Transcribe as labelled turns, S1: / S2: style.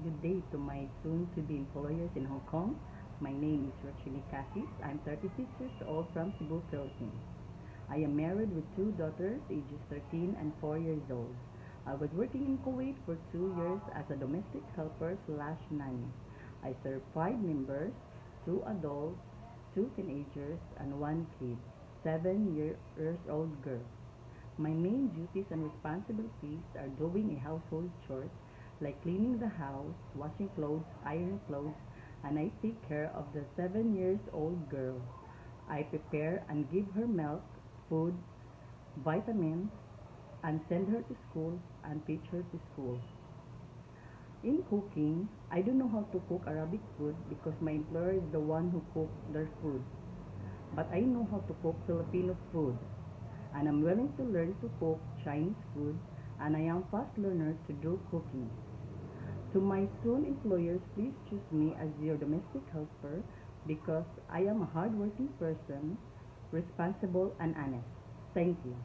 S1: Good day to my soon-to-be employers in Hong Kong. My name is Rochini Cassis. I'm 36 years old from Cebu, Philippines. I am married with two daughters, ages 13 and 4 years old. I was working in Kuwait for 2 years as a domestic helper slash nanny. I served 5 members, 2 adults, 2 teenagers, and 1 kid, 7 years old girl. My main duties and responsibilities are doing a household chores like cleaning the house, washing clothes, ironing clothes, and I take care of the 7 years old girl. I prepare and give her milk, food, vitamins, and send her to school and teach her to school. In cooking, I don't know how to cook Arabic food because my employer is the one who cooks their food. But I know how to cook Filipino food, and I'm willing to learn to cook Chinese food, and I am fast learner to do cooking. To my soon employers, please choose me as your domestic helper because I am a hardworking person, responsible and honest. Thank you.